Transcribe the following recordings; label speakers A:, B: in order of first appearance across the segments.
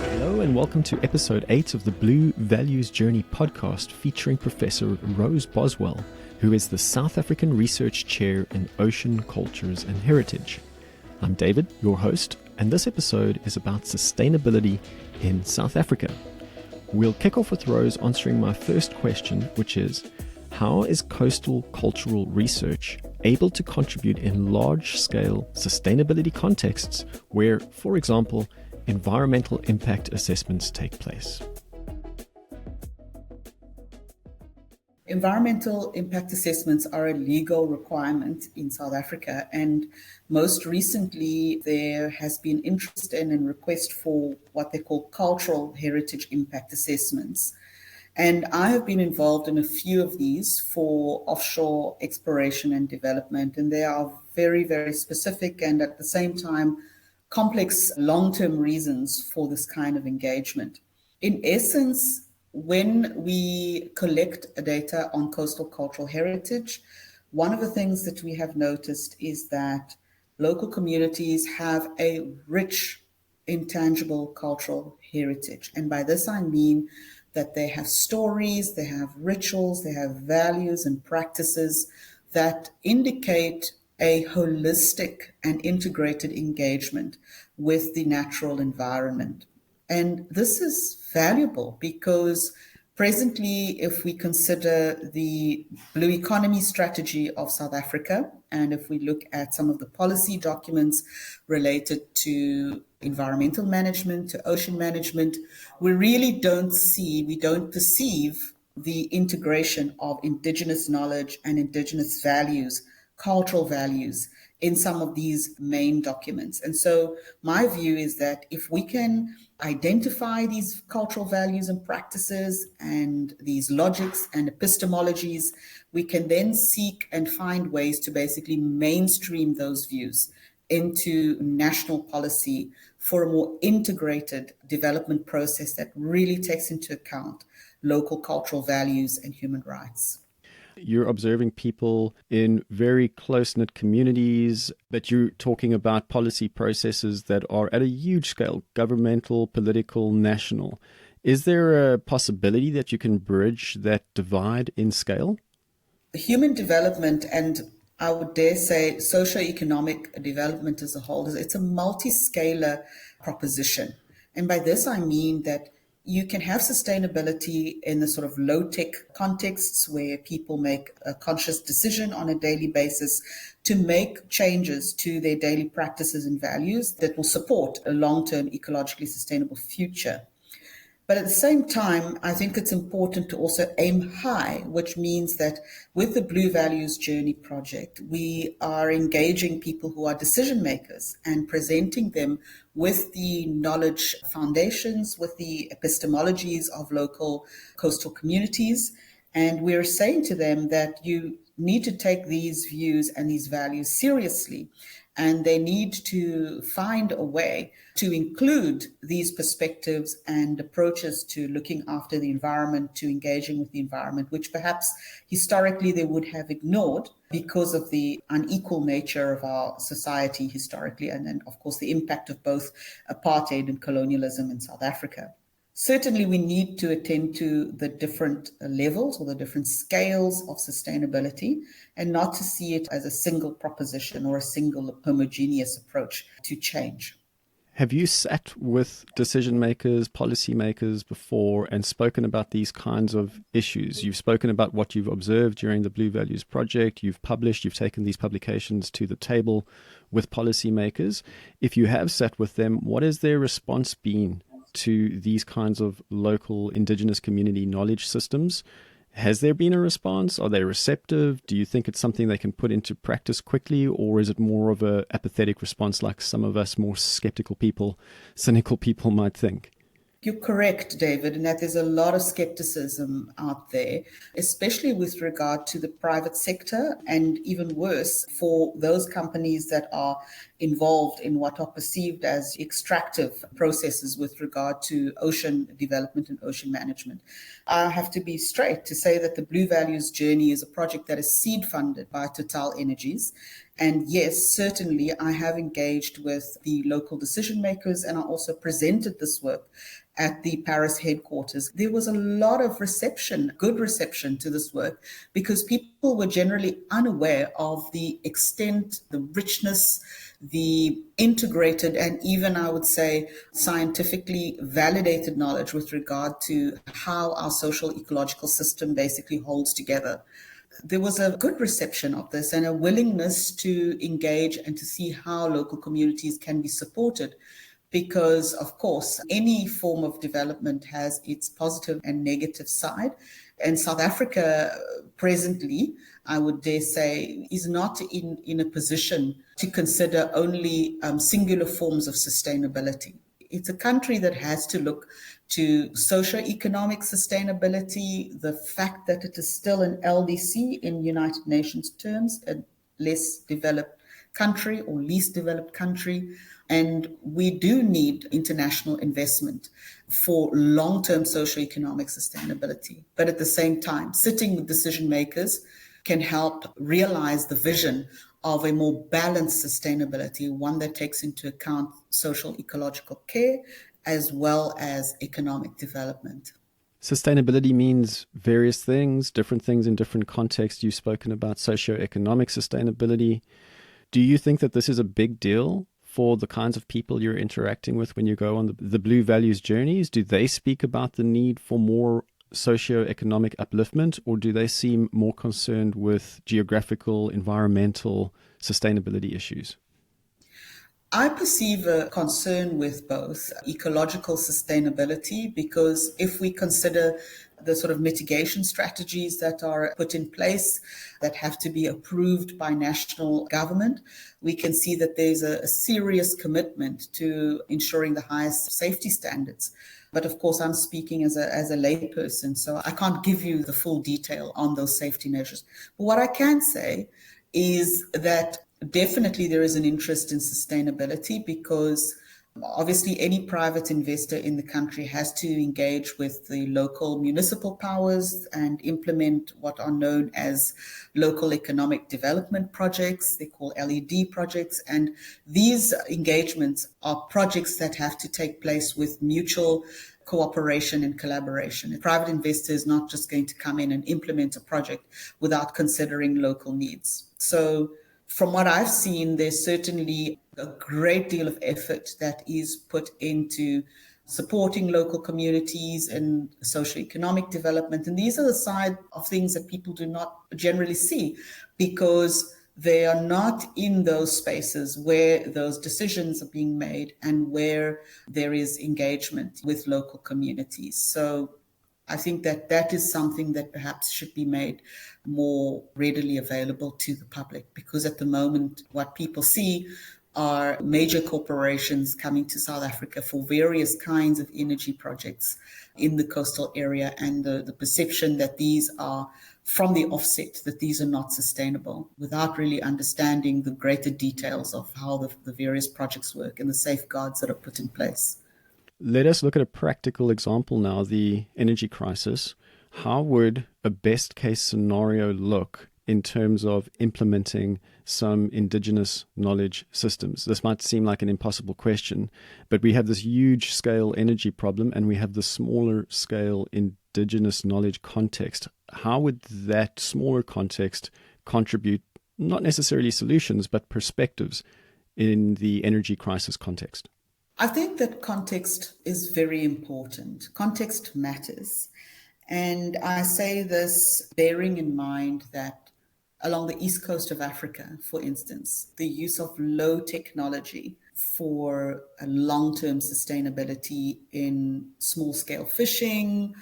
A: Hello and welcome to episode 8 of the Blue Values Journey podcast featuring Professor Rose Boswell, who is the South African Research Chair in Ocean Cultures and Heritage. I'm David, your host, and this episode is about sustainability in South Africa. We'll kick off with Rose answering my first question, which is, how is coastal cultural research able to contribute in large-scale sustainability contexts where, for example, environmental impact assessments take place?
B: Environmental impact assessments are a legal requirement in South Africa, and most recently there has been interest in and request for what they call cultural heritage impact assessments. And I have been involved in a few of these for offshore exploration and development, and they are very, very specific and at the same time complex long-term reasons for this kind of engagement. In essence, when we collect data on coastal cultural heritage, one of the things that we have noticed is that local communities have a rich, intangible cultural heritage. And by this I mean that they have stories, they have rituals, they have values and practices that indicate a holistic and integrated engagement with the natural environment. And this is valuable because presently, if we consider the Blue Economy strategy of South Africa, and if we look at some of the policy documents related to environmental management, to ocean management, we don't perceive the integration of indigenous knowledge and indigenous values, cultural values, in some of these main documents. And so my view is that if we can identify these cultural values and practices and these logics and epistemologies, we can then seek and find ways to basically mainstream those views into national policy for a more integrated development process that really takes into account local cultural values and human rights.
A: You're observing people in very close-knit communities, but you're talking about policy processes that are at a huge scale, governmental, political, national. Is there a possibility that you can bridge that divide in scale?
B: Human development, and I would dare say socioeconomic development as a whole, it's a multi-scalar proposition. And by this I mean that you can have sustainability in the sort of low-tech contexts where people make a conscious decision on a daily basis to make changes to their daily practices and values that will support a long-term ecologically sustainable future. But at the same time, I think it's important to also aim high, which means that with the Blue Values Journey project, we are engaging people who are decision makers and presenting them with the knowledge foundations, with the epistemologies of local coastal communities. And we're saying to them that you need to take these views and these values seriously, and they need to find a way to include these perspectives and approaches to looking after the environment, to engaging with the environment, which perhaps historically they would have ignored because of the unequal nature of our society historically, and then, of course, the impact of both apartheid and colonialism in South Africa. Certainly, we need to attend to the different levels or the different scales of sustainability and not to see it as a single proposition or a single homogeneous approach to change.
A: Have you sat with decision makers, policy makers before and spoken about these kinds of issues? You've spoken about what you've observed during the Blue Values Project. You've published, you've taken these publications to the table with policy makers. If you have sat with them, what has their response been to these kinds of local indigenous community knowledge systems? Has there been a response? Are they receptive? Do you think it's something they can put into practice quickly, or is it more of an apathetic response like some of us more skeptical people, cynical people might think?
B: You're correct, David, in that there's a lot of skepticism out there, especially with regard to the private sector, and even worse, for those companies that are involved in what are perceived as extractive processes with regard to ocean development and ocean management. I have to be straight to say that the Blue Values Journey is a project that is seed funded by Total Energies. And yes, certainly I have engaged with the local decision makers, and I also presented this work at the Paris headquarters. There was a lot of reception, good reception to this work, because people were generally unaware of the extent, the richness, the integrated, and even I would say scientifically validated knowledge with regard to how our social ecological system basically holds together. There was a good reception of this and a willingness to engage and to see how local communities can be supported, because, of course, any form of development has its positive and negative side. And South Africa presently, I would dare say, is not in a position to consider only singular forms of sustainability. It's a country that has to look to socio-economic sustainability, the fact that it is still an LDC in United Nations terms, a less developed country or least developed country. And we do need international investment for long-term socio-economic sustainability. But at the same time, sitting with decision makers can help realize the vision of a more balanced sustainability, one that takes into account social ecological care as well as economic development.
A: Sustainability means various things, different things in different contexts. You've spoken about socioeconomic sustainability. Do you think that this is a big deal for the kinds of people you're interacting with when you go on the Blue Values journeys? Do they speak about the need for more socioeconomic upliftment, or do they seem more concerned with geographical, environmental sustainability issues?
B: I perceive a concern with both ecological sustainability, because if we consider the sort of mitigation strategies that are put in place that have to be approved by national government, we can see that there's a serious commitment to ensuring the highest safety standards. But of course, I'm speaking as a layperson, so I can't give you the full detail on those safety measures. But what I can say is that definitely there is an interest in sustainability, because obviously any private investor in the country has to engage with the local municipal powers and implement what are known as local economic development projects. They're called LED projects. And these engagements are projects that have to take place with mutual cooperation and collaboration. A private investor is not just going to come in and implement a project without considering local needs. So from what I've seen, there's certainly a great deal of effort that is put into supporting local communities and socioeconomic development. And these are the side of things that people do not generally see, because they are not in those spaces where those decisions are being made and where there is engagement with local communities. So I think that that is something that perhaps should be made more readily available to the public, because at the moment, what people see are major corporations coming to South Africa for various kinds of energy projects in the coastal area, and the perception that these are from the offset, that these are not sustainable, without really understanding the greater details of how the various projects work and the safeguards that are put in place.
A: Let us look at a practical example now, the energy crisis. How would a best case scenario look in terms of implementing some indigenous knowledge systems? This might seem like an impossible question, but we have this huge scale energy problem and we have the smaller scale indigenous knowledge context. How would that smaller context contribute, not necessarily solutions, but perspectives in the energy crisis context?
B: I think that context is very important. Context matters. And I say this bearing in mind that along the east coast of Africa, for instance, the use of low technology for a long-term sustainability in small-scale fishing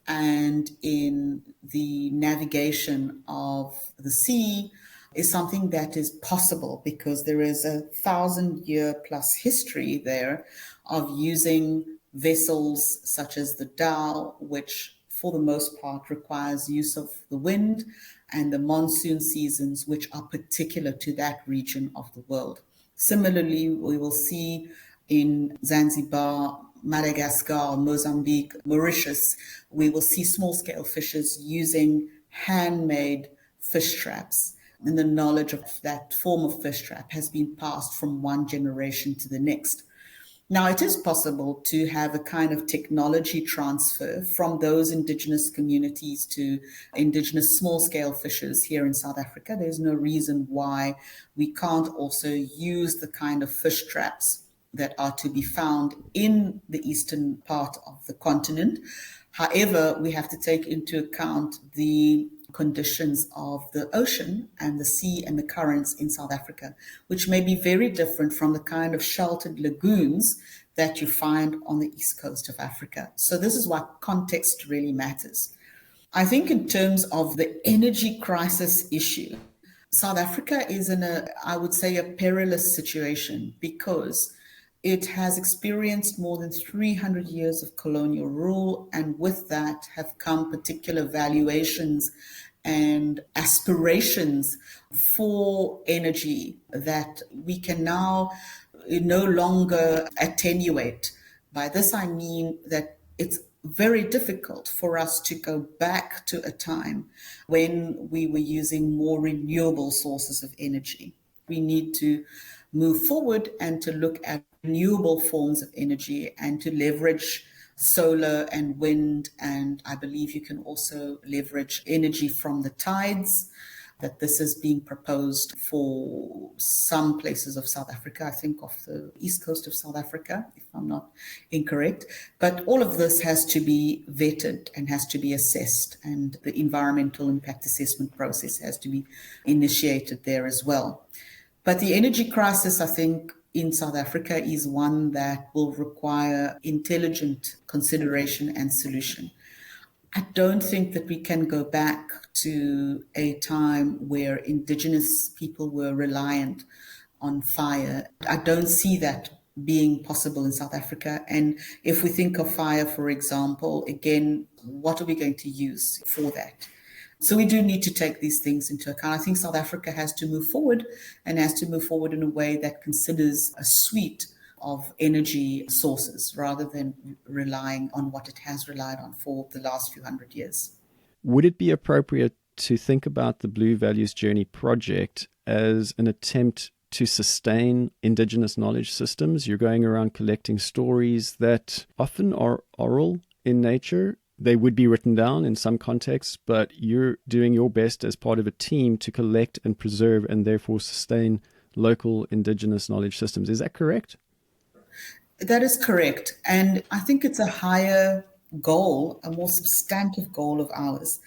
B: and in the navigation of the sea is something that is possible, because there is a 1,000-year plus history there of using vessels such as the dhow, which for the most part requires use of the wind, and the monsoon seasons, which are particular to that region of the world. Similarly, we will see in Zanzibar, Madagascar, Mozambique, Mauritius, we will see small-scale fishers using handmade fish traps. And the knowledge of that form of fish trap has been passed from one generation to the next. Now, it is possible to have a kind of technology transfer from those indigenous communities to indigenous small-scale fishers here in South Africa. There's no reason why we can't also use the kind of fish traps that are to be found in the eastern part of the continent. However, we have to take into account the conditions of the ocean and the sea and the currents in South Africa, which may be very different from the kind of sheltered lagoons that you find on the east coast of Africa. So this is why context really matters. I think in terms of the energy crisis issue, South Africa is in I would say, a perilous situation because it has experienced more than 300 years of colonial rule, and with that have come particular valuations and aspirations for energy that we can now no longer attenuate. By this, I mean that it's very difficult for us to go back to a time when we were using more renewable sources of energy. We need to move forward and to look at renewable forms of energy and to leverage solar and wind. And I believe you can also leverage energy from the tides, that this is being proposed for some places of South Africa, I think off the east coast of South Africa, if I'm not incorrect. But all of this has to be vetted and has to be assessed, and the environmental impact assessment process has to be initiated there as well. But the energy crisis, I think, in South Africa is one that will require intelligent consideration and solution. I don't think that we can go back to a time where indigenous people were reliant on fire. I don't see that being possible in South Africa. And if we think of fire, for example, again, what are we going to use for that? So we do need to take these things into account. I think South Africa has to move forward and has to move forward in a way that considers a suite of energy sources rather than relying on what it has relied on for the last few hundred years.
A: Would it be appropriate to think about the Blue Values Journey project as an attempt to sustain indigenous knowledge systems? You're going around collecting stories that often are oral in nature. They would be written down in some contexts, but you're doing your best as part of a team to collect and preserve and therefore sustain local indigenous knowledge systems. Is that correct?
B: That is correct. And I think it's a higher goal, a more substantive goal of ours,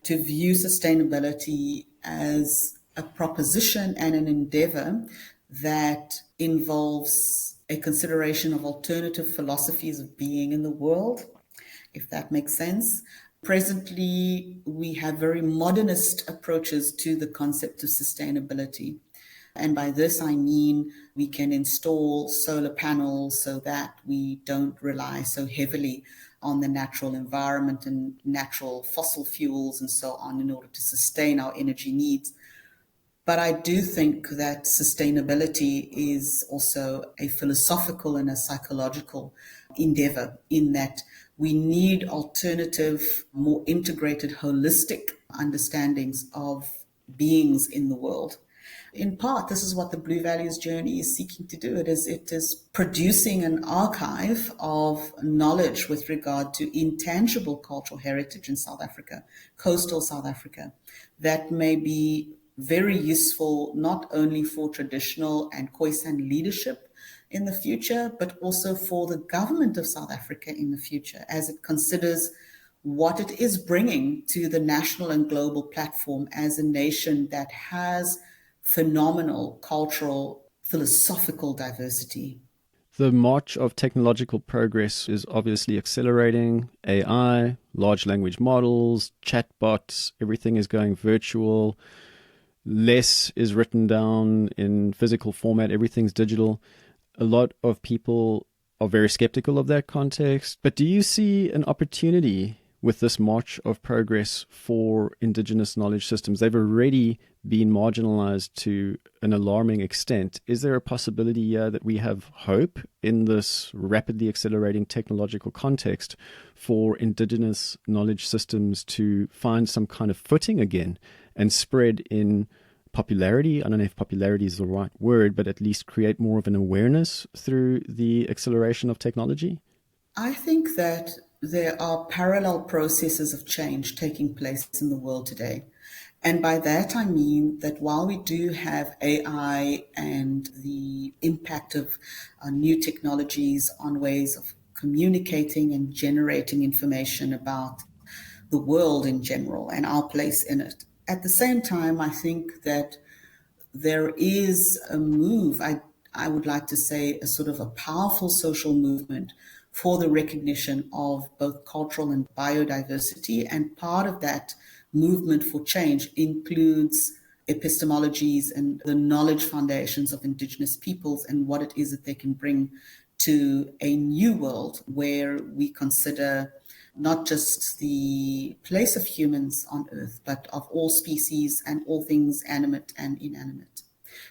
B: to view sustainability as a proposition and an endeavor that involves a consideration of alternative philosophies of being in the world, if that makes sense. Presently, we have very modernist approaches to the concept of sustainability. And by this, I mean we can install solar panels so that we don't rely so heavily on the natural environment and natural fossil fuels and so on in order to sustain our energy needs. But I do think that sustainability is also a philosophical and a psychological endeavor, in that we need alternative, more integrated, holistic understandings of beings in the world. In part, this is what the Blue Values Journey is seeking to do. It is producing an archive of knowledge with regard to intangible cultural heritage in South Africa, coastal South Africa, that may be very useful not only for traditional and Khoisan leadership in the future, but also for the government of South Africa in the future, as it considers what it is bringing to the national and global platform as a nation that has phenomenal cultural, philosophical diversity.
A: The march of technological progress is obviously accelerating. AI, large language models, chatbots, everything is going virtual. Less is written down in physical format. Everything's digital. A lot of people are very skeptical of that context. But do you see an opportunity with this march of progress for Indigenous knowledge systems? They've already been marginalized to an alarming extent. Is there a possibility that we have hope in this rapidly accelerating technological context for Indigenous knowledge systems to find some kind of footing again and spread in popularity? I don't know if popularity is the right word, but at least create more of an awareness through the acceleration of technology?
B: I think that there are parallel processes of change taking place in the world today. And by that, I mean that while we do have AI and the impact of new technologies on ways of communicating and generating information about the world in general and our place in it, at the same time, I think that there is a move, I would like to say, a sort of a powerful social movement for the recognition of both cultural and biodiversity. And part of that movement for change includes epistemologies and the knowledge foundations of Indigenous peoples and what it is that they can bring to a new world where we consider not just the place of humans on Earth, but of all species and all things animate and inanimate.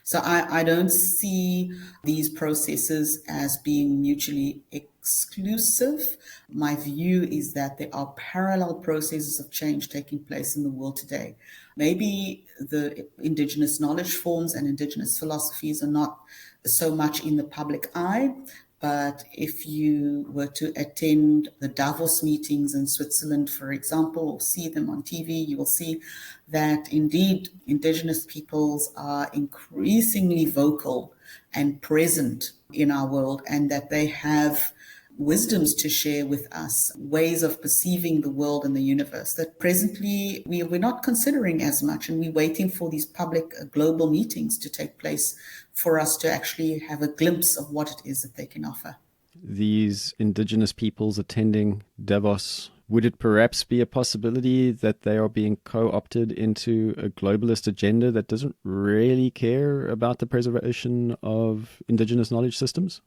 B: So I don't see these processes as being mutually exclusive. My view is that there are parallel processes of change taking place in the world today. Maybe the Indigenous knowledge forms and Indigenous philosophies are not so much in the public eye, but if you were to attend the Davos meetings in Switzerland, for example, or see them on TV, you will see that indeed Indigenous peoples are increasingly vocal and present in our world, and that they have wisdoms to share with us, ways of perceiving the world and the universe that presently we're not considering as much, and we're waiting for these public global meetings to take place for us to actually have a glimpse of what it is that they can offer.
A: These Indigenous peoples attending Davos, would it perhaps be a possibility that they are being co-opted into a globalist agenda that doesn't really care about the preservation of Indigenous knowledge systems?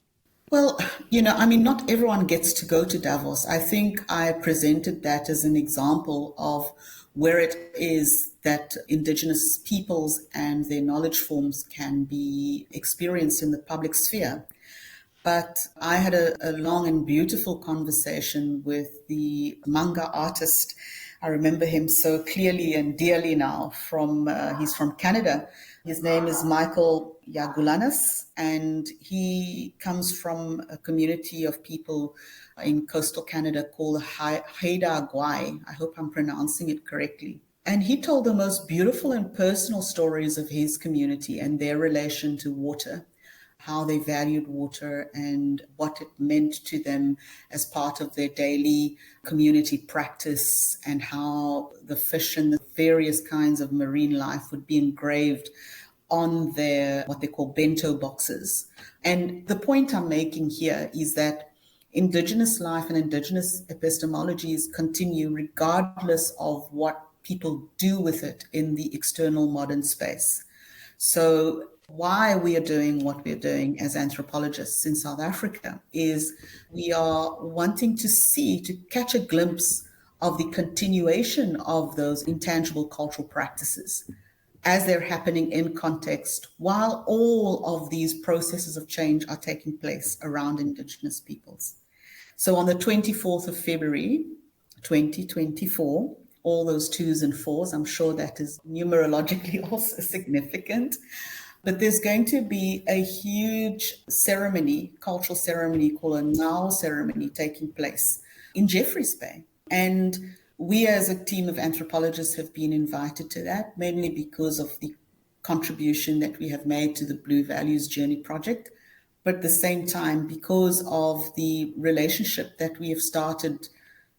B: Well, not everyone gets to go to Davos. I think I presented that as an example of where it is that Indigenous peoples and their knowledge forms can be experienced in the public sphere. But I had a long and beautiful conversation with the manga artist. I remember him so clearly and dearly now. He's from Canada. His name is Michael Yagulanas, and he comes from a community of people in coastal Canada called Haida Gwaii. I hope I'm pronouncing it correctly. And he told the most beautiful and personal stories of his community and their relation to water, how they valued water and what it meant to them as part of their daily community practice, and how the fish and the various kinds of marine life would be engraved on their, what they call bento boxes. And the point I'm making here is that Indigenous life and Indigenous epistemologies continue regardless of what people do with it in the external modern space. So why we are doing what we're doing as anthropologists in South Africa is we are wanting to catch a glimpse of the continuation of those intangible cultural practices as they're happening in context, while all of these processes of change are taking place around Indigenous peoples. So on the 24th of February, 2024, all those twos and fours, I'm sure that is numerologically also significant. But there's going to be a huge ceremony, cultural ceremony called a Ngao ceremony taking place in Jeffreys Bay. And we as a team of anthropologists have been invited to that, mainly because of the contribution that we have made to the Blue Values Journey project, but at the same time because of the relationship that we have started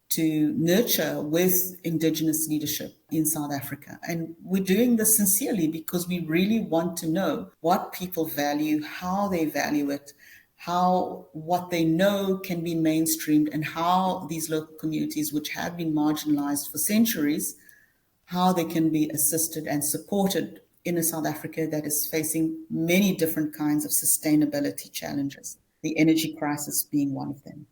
B: to nurture with Indigenous leadership in South Africa. And we're doing this sincerely because we really want to know what people value, how they value it, how what they know can be mainstreamed, and how these local communities, which have been marginalized for centuries, how they can be assisted and supported in a South Africa that is facing many different kinds of sustainability challenges. the energy crisis being one of them.